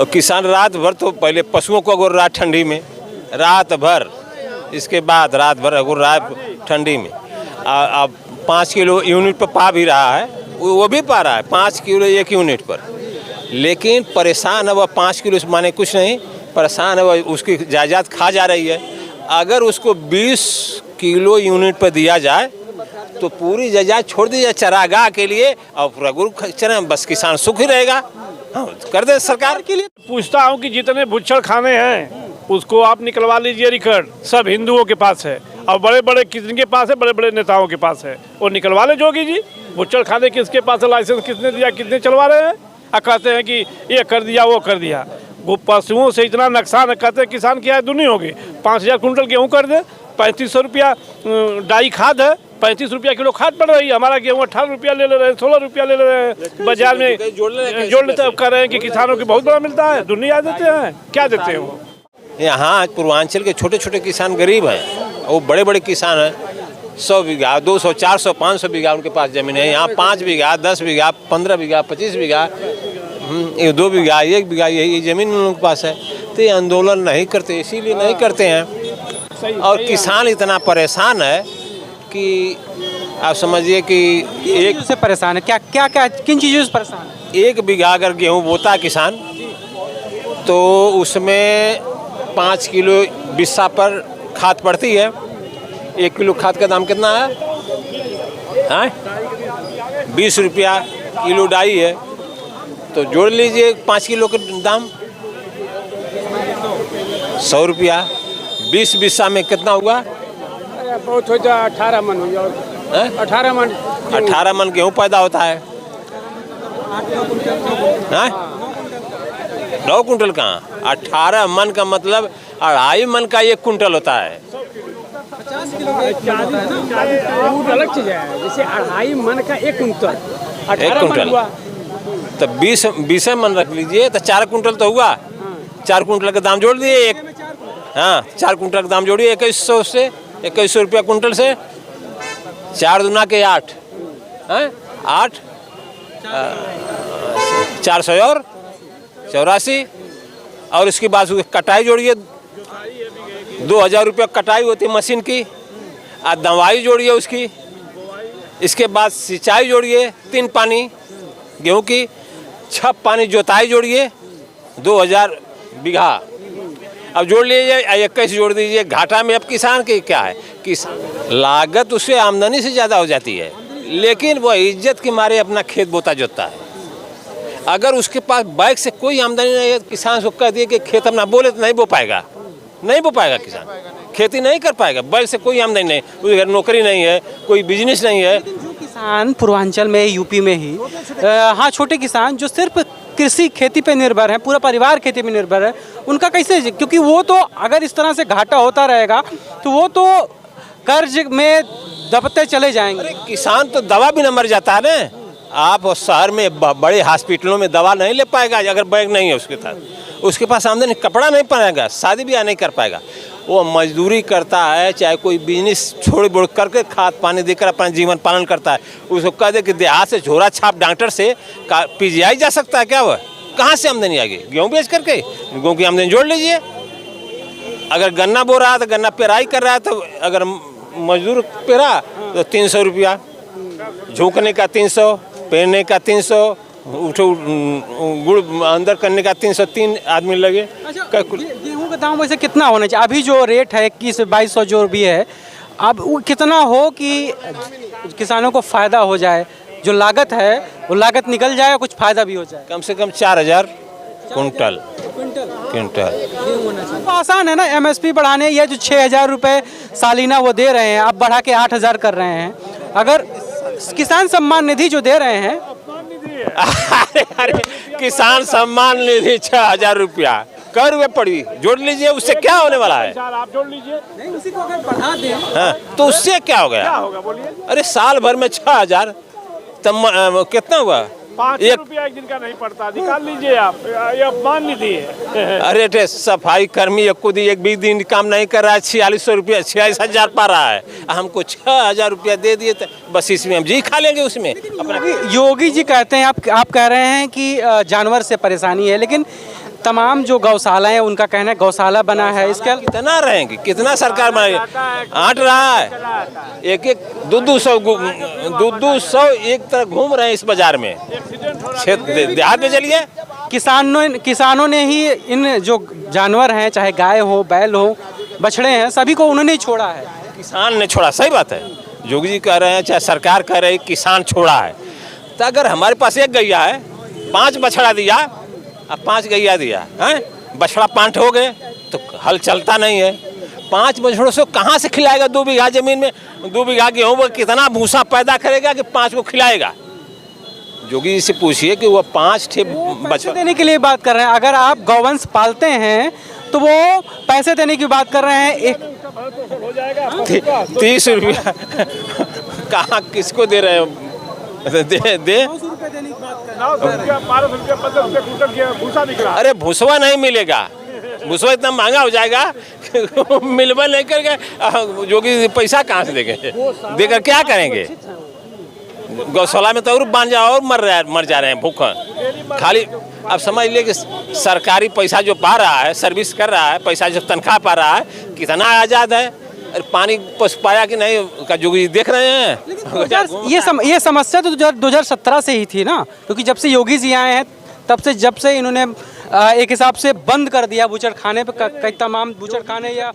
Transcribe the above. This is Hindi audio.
और किसान रात भर तो पहले पशुओं को अगुर रहा ठंडी में, रात भर, इसके बाद रात भर अगुर रहा ठंडी में। अब 5 किलो यूनिट पर पा भी रहा है, वो भी पा रहा है 5 किलो एक यूनिट पर, लेकिन परेशान है वह 5 किलो माने कुछ नहीं, परेशान है वह, उसकी जायदाद खा जा रही है। अगर उसको 20 किलो यूनिट पर दिया जाए तो पूरी जायदाद छोड़ दी जाए चरागाह के लिए और रघु चरण, बस किसान सुखी रहेगा। हाँ, कर दे सरकार के लिए। पूछता हूँ कि जितने भुच्चड़ खाने हैं उसको आप निकलवा लीजिए रिकॉर्ड, सब हिंदुओं के पास है और बड़े बड़े किसके पास है, बड़े बड़े नेताओं के पास है, वो निकलवा ले जोगी जी। भुच्चड़ खाने किसके पास है, लाइसेंस किसने दिया, कितने चलवा रहे हैं, और कहते हैं कि ये कर दिया वो कर दिया। वो पशुओं से इतना नुकसान है, कहते हैं किसान की आय दुनी होगी। 5000 कुंटल गेहूँ कर दे, 3500 रुपया डाई खाद है, 35 रुपया किलो खाद पड़ रही है। हमारा गेहूँ 18 रुपया ले रहे हैं, 16 रुपया ले रहे हैं बाजार में, जोड़ लेते कर रहे हैं कि किसानों की बहुत बड़ा मिलता है, दुनिया देते हैं, क्या देते हैं वो। यहाँ पूर्वांचल के छोटे छोटे किसान गरीब हैं, वो बड़े बड़े किसान हैं, 100 बीघा 200 400 500 बीघा उनके पास ज़मीन है। यहाँ 5 बीघा 10 बीघा 15 बीघा 25 बीघा 2 बीघा 1 बीघा यही ज़मीन उन लोगों के पास है। तो ये आंदोलन नहीं करते, इसीलिए नहीं करते हैं। और किसान इतना परेशान है कि आप समझिए कि एक से परेशान है, क्या क्या क्या किन चीज़ों से परेशान है? 1 बीघा अगर गेहूँ बोता किसान तो उसमें 5 किलो बिस्सा पर खाद पड़ती है। 1 किलो खाद का दाम कितना है? 20 रुपया किलो डाई है, तो जोड़ लीजिए 5 किलो का दाम 100 रुपया। 20 बिस्सा में कितना हुआ? बहुत हो जाए 18 मन हो जाए, 18 मन 18 मन गेहूँ पैदा होता है। 9 कुंटल कहाँ, 18 मन का मतलब 2.5 मन का 1 कुंटल होता है। अलग चीज है, जैसे 2.5 मन का 1 कुंटल, 18 मन हुआ तो 20 मन रख लीजिए तो 4 कुंटल तो हुआ। 4 कुंटल का दाम जोड़ दिए एक, हाँ 4 कुंटल का दाम जोड़िए 2100 से, 2100 रुपया कुंटल से, 4 दूना के 8, 8 400 और 84, और इसके बाद कटाई जोड़िए 2000 रुपया कटाई होती है मशीन की, और दवाई जोड़िए उसकी, इसके बाद सिंचाई जोड़िए 3 पानी गेहूं की, 6 पानी जोताई जोड़िए 2000 बीघा। अब जोड़ लीजिए 21 जोड़ दीजिए, घाटा में अब किसान की क्या है, किसान लागत उससे आमदनी से ज़्यादा हो जाती है, लेकिन वह इज्जत के मारे अपना खेत बोता जोतता है। अगर उसके पास बाइक से कोई आमदनी नहीं है, किसान को कह दिए कि खेत अपना बोले तो नहीं बो पाएगा, नहीं बो पाएगा, किसान खेती नहीं कर पाएगा। बैल से कोई आमदनी नहीं, उसके घर नौकरी नहीं है, कोई बिजनेस नहीं है। जो किसान पूर्वांचल में, यूपी में ही, हाँ छोटे किसान जो सिर्फ कृषि खेती पे निर्भर है, पूरा परिवार खेती पे निर्भर है, उनका कैसे, क्योंकि वो तो अगर इस तरह से घाटा होता रहेगा तो वो तो कर्ज में दबते चले जाएंगे। अरे किसान तो दवा भी न मर जाता है ना। आप शहर में बड़े हॉस्पिटलों में दवा नहीं ले पाएगा अगर बैग नहीं है उसके साथ, उसके पास आमदनी, कपड़ा नहीं पहनेगा, शादी ब्याह नहीं कर पाएगा। वो मजदूरी करता है, चाहे कोई बिजनेस छोड़ बोड़ करके खाद पानी देकर अपना जीवन पालन करता है। उसको कह दे कि देहात से झोरा छाप डॉक्टर से पीजीआई जा सकता है क्या? वह कहाँ से आमदनी आएगी? गेहूँ बेच करके गेहूँ की आमदनी जोड़ लीजिए। अगर गन्ना बो रहा है तो गन्ना पेराई कर रहा है, तो अगर मजदूर पेरा तो 300 रुपया, झोंकने का 300, पेरने का 300, उठो गुड़ अंदर करने का 300, 3 आदमी लगे। गेहूँ का दाम वैसे कितना होना चाहिए? अभी जो रेट है 21-2200 जो भी है, अब वो कितना हो कि किसानों को फ़ायदा हो जाए, जो लागत है वो लागत निकल जाए, कुछ फ़ायदा भी हो जाए? कम से कम 4000 कुंटल। तो आसान है ना एमएसपी बढ़ाने, या जो 6000 रुपये सालीना वो दे रहे हैं, आप बढ़ा के 8000 कर रहे हैं। अगर किसान सम्मान निधि जो दे रहे हैं, अरे किसान सम्मान निधि 6000 रुपया कर रुपये पड़ी, जोड़ लीजिए, उससे क्या होने वाला है? आप जोड़ लीजिए, नहीं उसी को अगर बढ़ा दें, हाँ, तो उससे क्या हो गया? क्या होगा बोलिए? अरे साल भर में 6000 तब कितना हुआ? 5 रुपया एक दिन का नहीं पड़ता, निकाल लीजिए आप, ये अपमान निधि है। अरे सफाई कर्मी एक 20 दिन काम नहीं कर रहा है, 4600 रुपया 46,000 पा रहा है, हमको 6000 रुपया दे दिए तो बस इसमें हम जी खा लेंगे उसमें अपना। योगी जी कहते हैं, आप कह रहे हैं कि जानवर से परेशानी है, लेकिन तमाम जो गौशालाएं हैं उनका कहना है गौशाला बना है इसके कितना रहेंगे, कितना सरकार बनाएगी, आट रहा है, एक एक दो सौ एक तरह घूम रहे हैं इस बाजार में। देहात में चलिए, किसानों ने ही इन जो जानवर हैं, चाहे गाय हो, बैल हो, बछड़े हैं, सभी को उन्होंने ही छोड़ा है। किसान ने छोड़ा, सही बात है। जोगी जी कह रहे हैं, चाहे सरकार कह रही है, किसान छोड़ा है। तो अगर हमारे पास एक गैया है, 5 बछड़ा दिया, अब 5 गैया दिया है, बछड़ा 5 हो गए तो हल चलता नहीं है। 5 बछड़ों से कहाँ से खिलाएगा? 2 बीघा जमीन में 2 बीघा गेहूँ में कितना भूसा पैदा करेगा कि 5 को खिलाएगा? जोगी जी से पूछिए कि वो 5 पैसे देने के लिए बात कर रहे हैं। अगर आप गौवंश पालते हैं तो वो पैसे देने की बात कर रहे हैं। एक 30 रुपया कहाँ किसको दे रहे हैं? दे 100 रुपए देने की बात कर रहे हैं। अरे भूसवा नहीं मिलेगा, भूसवा इतना महंगा हो जाएगा कि मिलवा नहीं करके जोगी पैसा कहाँ से देंगे? देकर क्या करेंगे? गौशाला में तो और बांध जाओ और मर जा रहे हैं भूख। खाली अब समझ लिए कि सरकारी पैसा जो पा रहा है, सर्विस कर रहा है, पैसा जो तनख्वाह पा रहा है, कितना आज़ाद है। अरे पानी पाया कि नहीं का जोगी देख रहे हैं। ये समस्या तो 2017 से ही थी ना, क्योंकि जब से योगी जी आए हैं तब से, जब से इन्होंने एक हिसाब से बंद कर दिया बूचड़ खाने पे, कई तमाम बूचड़ खाने या